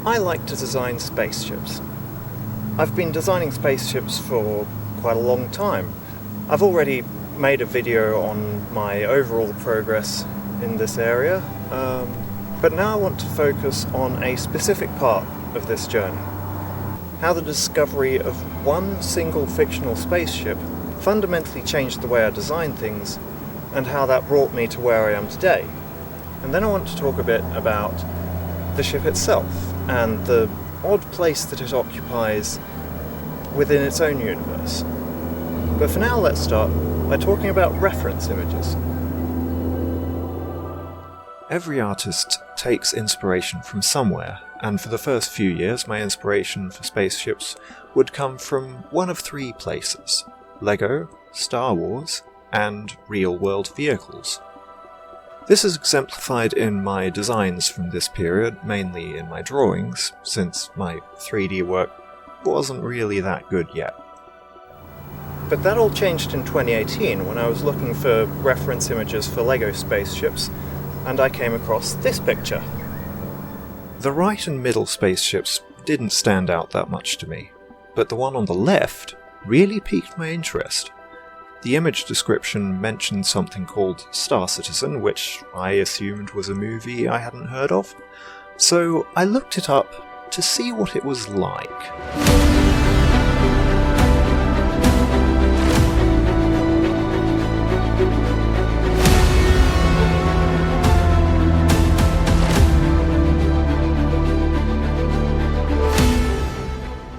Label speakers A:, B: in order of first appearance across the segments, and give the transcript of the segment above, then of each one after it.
A: I like to design spaceships. I've been designing spaceships for quite a long time. I've already made a video on my overall progress in this area, but now I want to focus on a specific part of this journey. How the discovery of one single fictional spaceship fundamentally changed the way I design things, and how that brought me to where I am today. And then I want to talk a bit about the ship itself, and the odd place that it occupies within its own universe. But for now, let's start by talking about reference images.
B: Every artist takes inspiration from somewhere, and for the first few years my inspiration for spaceships would come from one of three places: Lego, Star Wars, and real-world vehicles. This is exemplified in my designs from this period, mainly in my drawings, since my 3D work wasn't really that good yet.
A: But that all changed in 2018 when I was looking for reference images for Lego spaceships, and I came across this picture.
B: The right and middle spaceships didn't stand out that much to me, but the one on the left really piqued my interest. The image description mentioned something called Star Citizen, which I assumed was a movie I hadn't heard of, so I looked it up to see what it was like.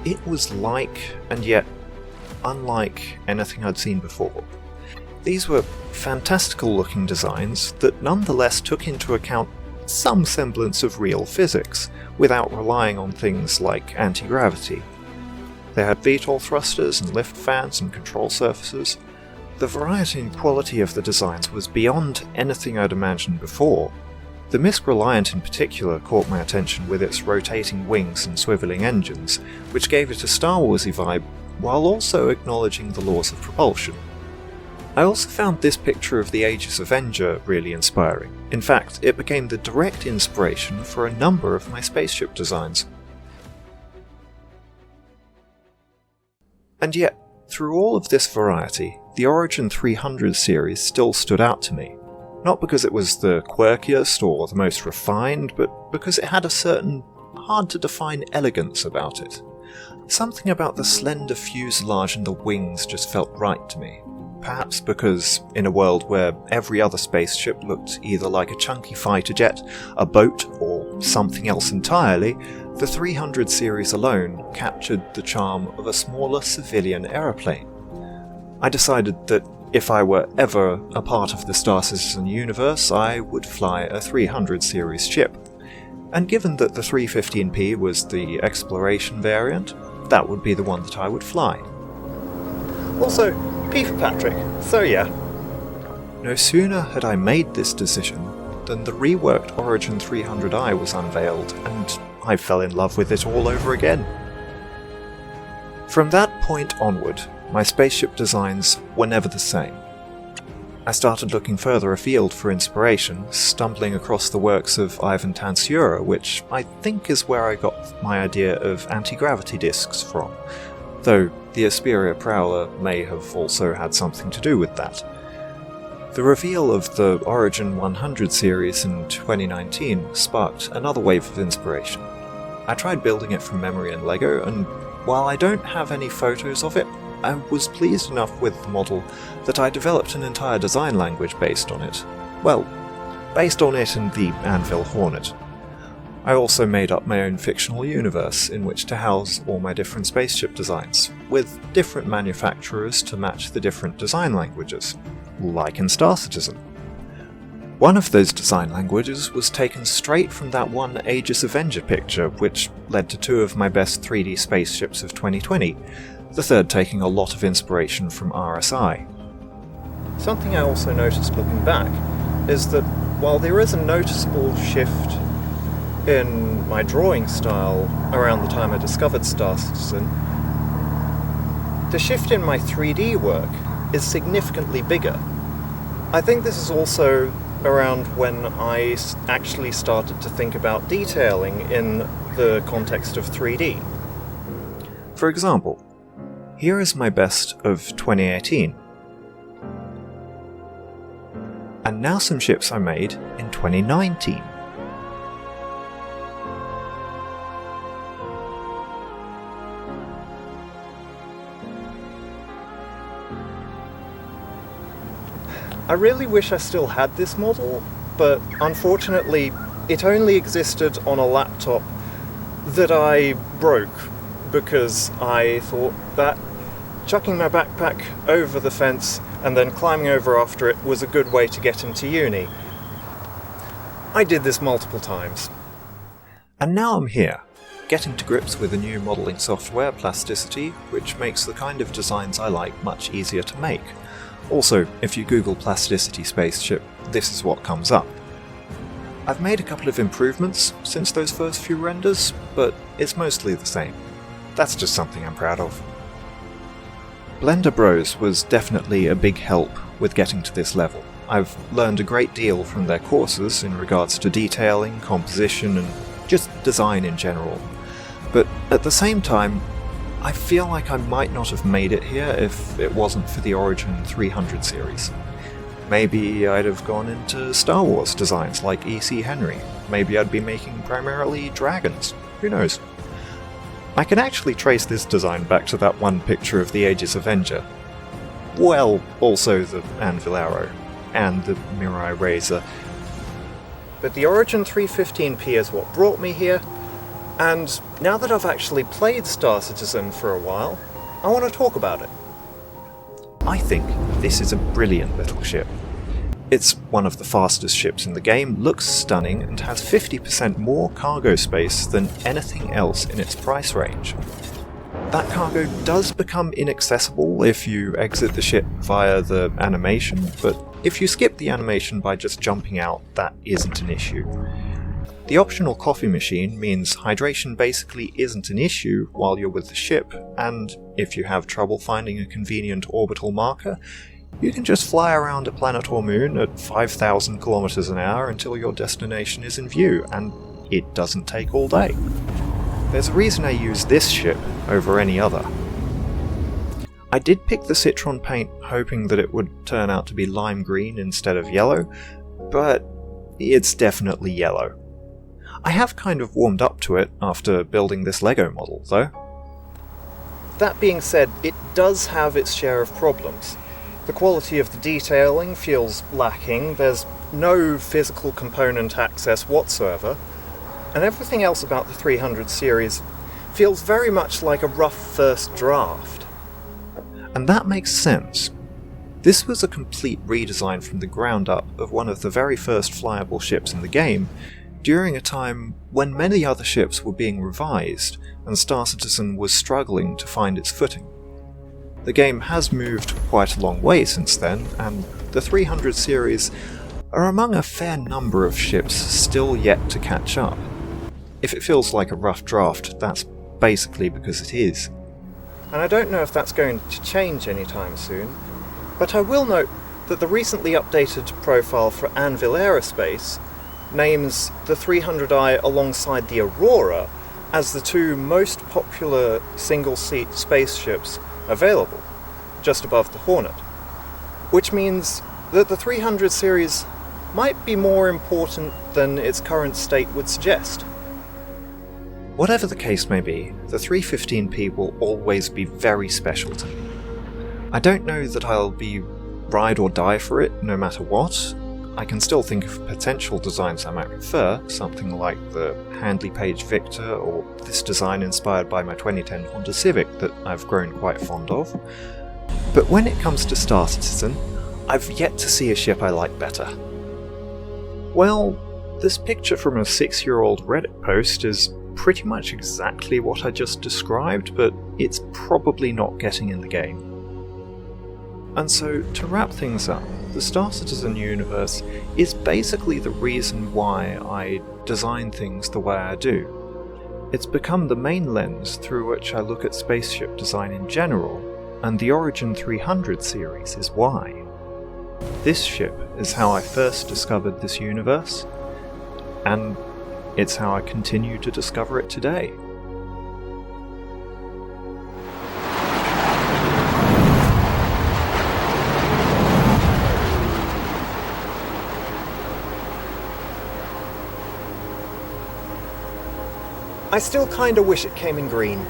B: It was like, and yet unlike anything I'd seen before. These were fantastical looking designs that nonetheless took into account some semblance of real physics, without relying on things like anti-gravity. They had VTOL thrusters and lift fans and control surfaces. The variety and quality of the designs was beyond anything I'd imagined before. The Misc Reliant in particular caught my attention with its rotating wings and swivelling engines, which gave it a Star Warsy vibe while also acknowledging the laws of propulsion. I also found this picture of the Aegis Avenger really inspiring. In fact, it became the direct inspiration for a number of my spaceship designs. And yet, through all of this variety, the Origin 300 series still stood out to me. Not because it was the quirkiest or the most refined, but because it had a certain hard-to-define elegance about it. Something about the slender fuselage and the wings just felt right to me. Perhaps because, in a world where every other spaceship looked either like a chunky fighter jet, a boat, or something else entirely, the 300 series alone captured the charm of a smaller civilian aeroplane. I decided that if I were ever a part of the Star Citizen universe, I would fly a 300 series ship. And given that the 315P was the exploration variant, that would be the one that I would fly.
A: Also, P for Patrick, so yeah.
B: No sooner had I made this decision than the reworked Origin 300i was unveiled, and I fell in love with it all over again. From that point onward, my spaceship designs were never the same. I started looking further afield for inspiration, stumbling across the works of Ivan Tansura, which I think is where I got my idea of anti-gravity discs from, though the Asperia Prowler may have also had something to do with that. The reveal of the Origin 100 series in 2019 sparked another wave of inspiration. I tried building it from memory in Lego, and while I don't have any photos of it, I was pleased enough with the model that I developed an entire design language based on it. Well, based on it and the Anvil Hornet. I also made up my own fictional universe in which to house all my different spaceship designs, with different manufacturers to match the different design languages, like in Star Citizen. One of those design languages was taken straight from that one Aegis Avenger picture, which led to two of my best 3D spaceships of 2020, the third taking a lot of inspiration from RSI.
A: Something I also noticed looking back is that while there is a noticeable shift in my drawing style around the time I discovered Star Citizen, the shift in my 3D work is significantly bigger. I think this is also around when I actually started to think about detailing in the context of 3D.
B: For example, here is my best of 2018. And now some ships I made in 2019.
A: I really wish I still had this model, but unfortunately it only existed on a laptop that I broke because I thought that chucking my backpack over the fence and then climbing over after it was a good way to get into uni. I did this multiple times.
B: And now I'm here, getting to grips with a new modelling software, Plasticity, which makes the kind of designs I like much easier to make. Also, if you Google Plasticity Spaceship, this is what comes up. I've made a couple of improvements since those first few renders, but it's mostly the same. That's just something I'm proud of. Blender Bros was definitely a big help with getting to this level. I've learned a great deal from their courses in regards to detailing, composition, and just design in general. But at the same time, I feel like I might not have made it here if it wasn't for the Origin 300 series. Maybe I'd have gone into Star Wars designs like E.C. Henry. Maybe I'd be making primarily dragons. Who knows? I can actually trace this design back to that one picture of the Aegis Avenger. Well, also the Anvil Arrow, and the Mirai Razor.
A: But the Origin 315p is what brought me here, and now that I've actually played Star Citizen for a while, I want to talk about it.
B: I think this is a brilliant little ship. It's one of the fastest ships in the game, looks stunning, and has 50% more cargo space than anything else in its price range. That cargo does become inaccessible if you exit the ship via the animation, but if you skip the animation by just jumping out, that isn't an issue. The optional coffee machine means hydration basically isn't an issue while you're with the ship, and if you have trouble finding a convenient orbital marker, you can just fly around a planet or moon at 5,000 kilometers an hour until your destination is in view, and it doesn't take all day. There's a reason I use this ship over any other. I did pick the Citron paint hoping that it would turn out to be lime green instead of yellow, but it's definitely yellow. I have kind of warmed up to it after building this Lego model, though.
A: That being said, it does have its share of problems. The quality of the detailing feels lacking, there's no physical component access whatsoever, and everything else about the 300 series feels very much like a rough first draft.
B: And that makes sense. This was a complete redesign from the ground up of one of the very first flyable ships in the game, during a time when many other ships were being revised and Star Citizen was struggling to find its footing. The game has moved quite a long way since then, and the 300 series are among a fair number of ships still yet to catch up. If it feels like a rough draft, that's basically because it is.
A: And I don't know if that's going to change anytime soon, but I will note that the recently updated profile for Anvil Aerospace names the 300i alongside the Aurora as the two most popular single-seat spaceships available, just above the Hornet, which means that the 300 series might be more important than its current state would suggest.
B: Whatever the case may be, the 315p will always be very special to me. I don't know that I'll be ride or die for it no matter what. I can still think of potential designs I might prefer, something like the Handley Page Victor or this design inspired by my 2010 Honda Civic that I've grown quite fond of. But when it comes to Star Citizen, I've yet to see a ship I like better. Well, this picture from a 6-year-old Reddit post is pretty much exactly what I just described, but it's probably not getting in the game. And so, to wrap things up, the Star Citizen universe is basically the reason why I design things the way I do. It's become the main lens through which I look at spaceship design in general, and the Origin 300 series is why. This ship is how I first discovered this universe, and It's how I continue to discover it today.
A: I still kinda wish it came in green.